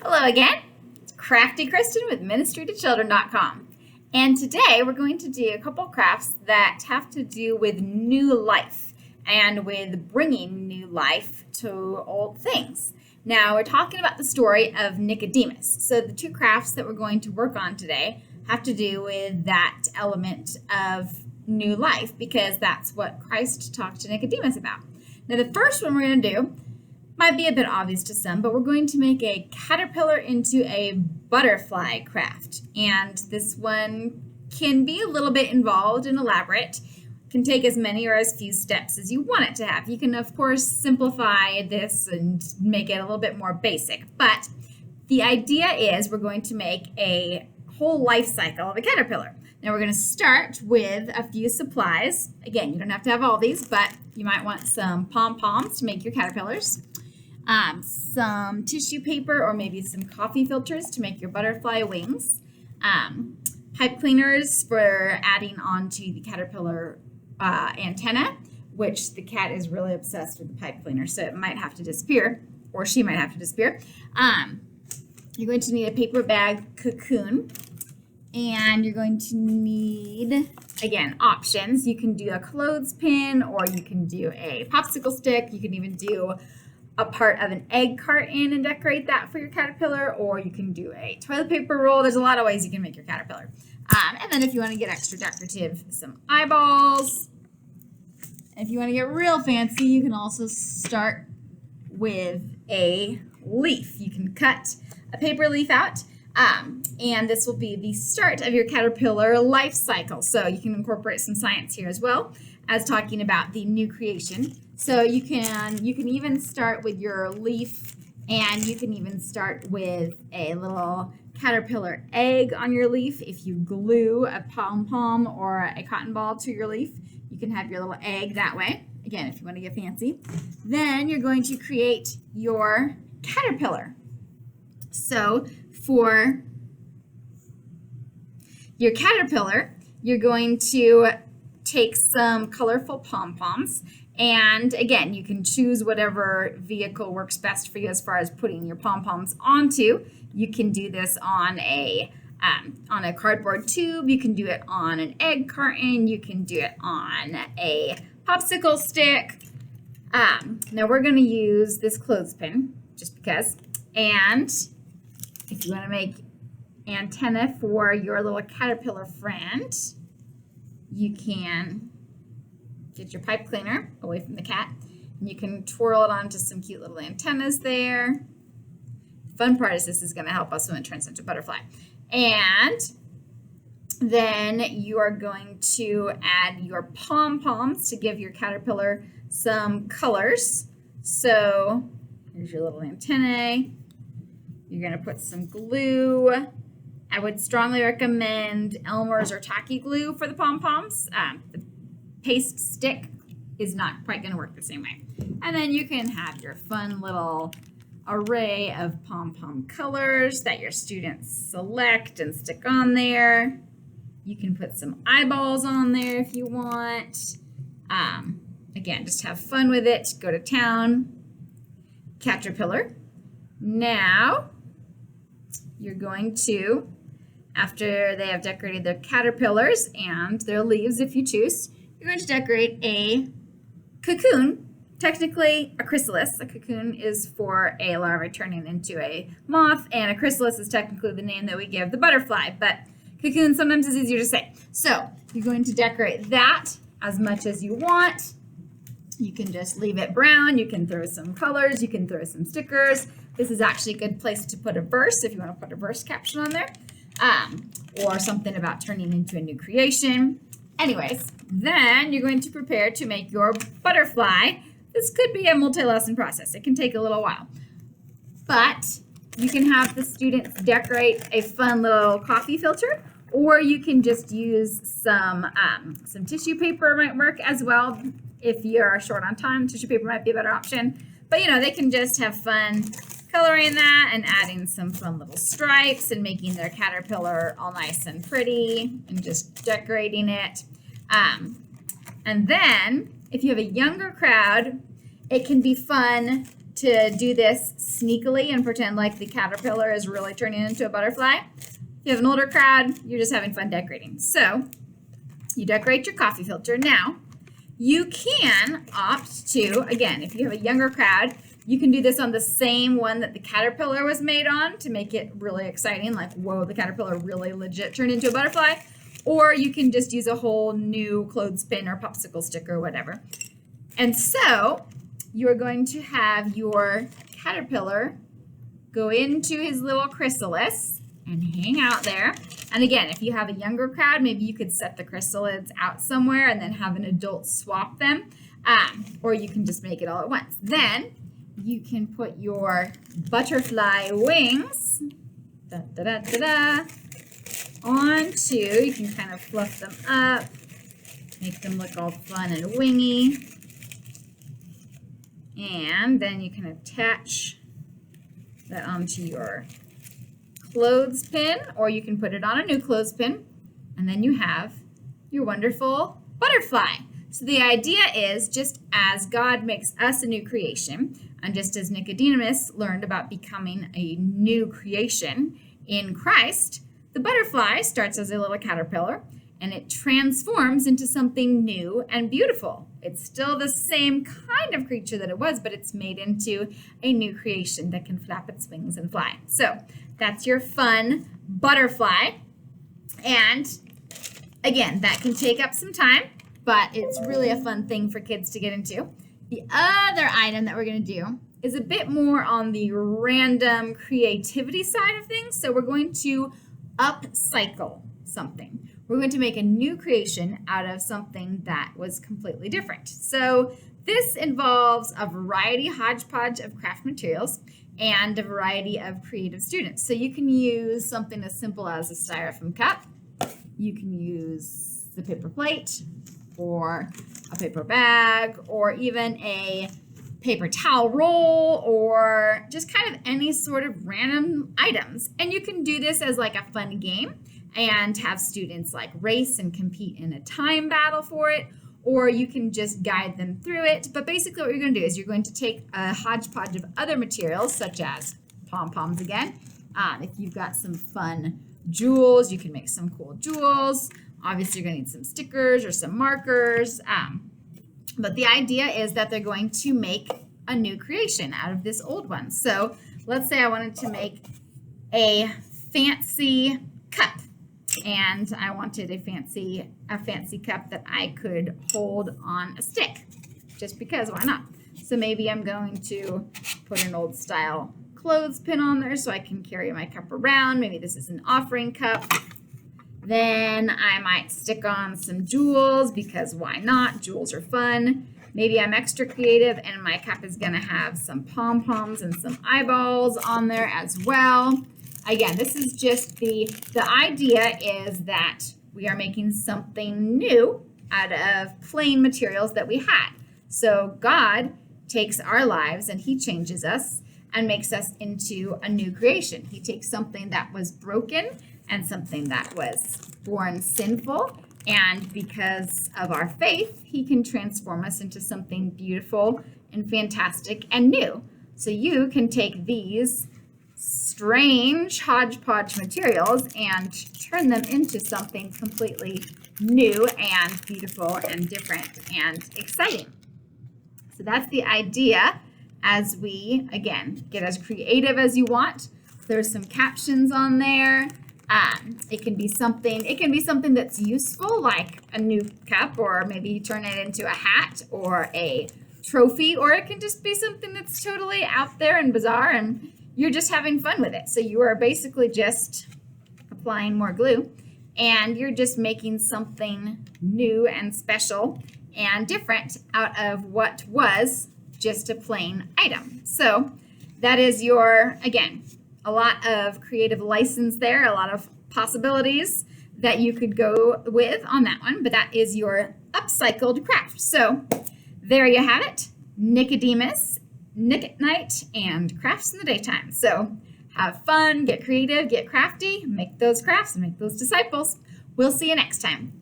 Hello again, it's Crafty Kristen with ministrytochildren.com. And today we're going to do a couple crafts that have to do with new life and with bringing new life to old things. Now we're talking about the story of Nicodemus. So the two crafts that we're going to work on today have to do with that element of new life because that's what Christ talked to Nicodemus about. Now the first one we're going to do might be a bit obvious to some, but we're going to make a caterpillar into a butterfly craft. And this one can be a little bit involved and elaborate. Can take as many or as few steps as you want it to have. You can, of course, simplify this and make it a little bit more basic. But the idea is we're going to make a whole life cycle of a caterpillar. Now we're going to start with a few supplies. Again, you don't have to have all these, but you might want some pom-poms to make your caterpillars. Some tissue paper or maybe some coffee filters to make your butterfly wings, pipe cleaners for adding onto the caterpillar antenna, which the cat is really obsessed with the pipe cleaner, so it might have to disappear, or she might have to disappear. You're going to need a paper bag cocoon, and you're going to need, again, options. You can do a clothespin, or you can do a popsicle stick. You can even do a part of an egg carton and decorate that for your caterpillar, or you can do a toilet paper roll. There's a lot of ways you can make your caterpillar. And then if you want to get extra decorative, some eyeballs. And if you want to get real fancy, you can also start with a leaf. You can cut a paper leaf out, and this will be the start of your caterpillar life cycle. So you can incorporate some science here as well as talking about the new creation. So you can even start with your leaf, and you can even start with a little caterpillar egg on your leaf. If you glue a pom-pom or a cotton ball to your leaf, you can have your little egg that way. Again, if you want to get fancy. Then you're going to create your caterpillar. So for your caterpillar, you're going to take some colorful pom-poms. And again, you can choose whatever vehicle works best for you as far as putting your pom-poms onto. You can do this on a cardboard tube. You can do it on an egg carton. You can do it on a popsicle stick. Now we're going to use this clothespin just because. And if you want to make antenna for your little caterpillar friend, you can get your pipe cleaner away from the cat, and you can twirl it onto some cute little antennas there. The fun part is this is going to help us when it turns into a butterfly. And then you are going to add your pom-poms to give your caterpillar some colors. So here's your little antennae. You're going to put some glue. I would strongly recommend Elmer's or tacky glue for the pom-poms. The paste stick is not quite going to work the same way. And then you can have your fun little array of pom-pom colors that your students select and stick on there. You can put some eyeballs on there if you want. Again, just have fun with it. Go to town. Caterpillar. Now, you're going to, after they have decorated their caterpillars and their leaves if you choose, you're going to decorate a cocoon, technically a chrysalis. A cocoon is for a larva turning into a moth, and a chrysalis is technically the name that we give the butterfly, but cocoon sometimes is easier to say. So you're going to decorate that as much as you want. You can just leave it brown. You can throw some colors. You can throw some stickers. This is actually a good place to put a verse if you want to put a verse caption on there, or something about turning into a new creation. Anyways, then you're going to prepare to make your butterfly. This could be a multi-lesson process. It can take a little while. But you can have the students decorate a fun little coffee filter, or you can just use some tissue paper might work as well. If you're short on time, tissue paper might be a better option. But, they can just have fun coloring that and adding some fun little stripes and making their caterpillar all nice and pretty and just decorating it. And then if you have a younger crowd, it can be fun to do this sneakily and pretend like the caterpillar is really turning into a butterfly. If you have an older crowd, you're just having fun decorating. So you decorate your coffee filter. Now, you can opt to, again, if you have a younger crowd, you can do this on the same one that the caterpillar was made on to make it really exciting, like, whoa, the caterpillar really legit turned into a butterfly. Or you can just use a whole new clothespin or popsicle stick or whatever. And so you're going to have your caterpillar go into his little chrysalis and hang out there. And again, if you have a younger crowd, maybe you could set the chrysalids out somewhere and then have an adult swap them. Or you can just make it all at once. Then you can put your butterfly wings onto, you can kind of fluff them up, make them look all fun and wingy. And then you can attach that onto your clothespin, or you can put it on a new clothespin, and then you have your wonderful butterfly. So the idea is, just as God makes us a new creation, and just as Nicodemus learned about becoming a new creation in Christ, the butterfly starts as a little caterpillar, and it transforms into something new and beautiful. It's still the same kind of creature that it was, but it's made into a new creation that can flap its wings and fly. So that's your fun butterfly. And again, that can take up some time, but it's really a fun thing for kids to get into. The other item that we're going to do is a bit more on the random creativity side of things. So we're going to upcycle something. We're going to make a new creation out of something that was completely different. So this involves a variety, hodgepodge of craft materials and a variety of creative students. So you can use something as simple as a styrofoam cup. You can use the paper plate or a paper bag or even a paper towel roll or just kind of any sort of random items. And you can do this as like a fun game and have students like race and compete in a time battle for it, or you can just guide them through it. But basically what you're going to do is you're going to take a hodgepodge of other materials, such as pom-poms again. If you've got some fun jewels, you can make some cool jewels. Obviously, you're going to need some stickers or some markers. But the idea is that they're going to make a new creation out of this old one. So let's say I wanted to make a fancy cup. And I wanted a fancy cup that I could hold on a stick, just because, why not? So maybe I'm going to put an old style clothespin on there so I can carry my cup around. Maybe this is an offering cup. Then I might stick on some jewels, because why not? Jewels are fun. Maybe I'm extra creative and my cup is gonna have some pom-poms and some eyeballs on there as well. Again, this is just the idea is that we are making something new out of plain materials that we had. So God takes our lives and he changes us and makes us into a new creation. He takes something that was broken and something that was born sinful, and because of our faith, he can transform us into something beautiful and fantastic and new. So you can take these strange hodgepodge materials and turn them into something completely new and beautiful and different and exciting. So that's the idea as we, again, get as creative as you want. There's some captions on there. It can be something that's useful, like a new cup, or maybe you turn it into a hat or a trophy, or it can just be something that's totally out there and bizarre and you're just having fun with it. So you are basically just applying more glue and you're just making something new and special and different out of what was just a plain item. So that is your, again, a lot of creative license there, a lot of possibilities that you could go with on that one, but that is your upcycled craft. So there you have it, Nicodemus, Nick at night, and crafts in the daytime. So have fun, get creative, get crafty, make those crafts and make those disciples. We'll see you next time.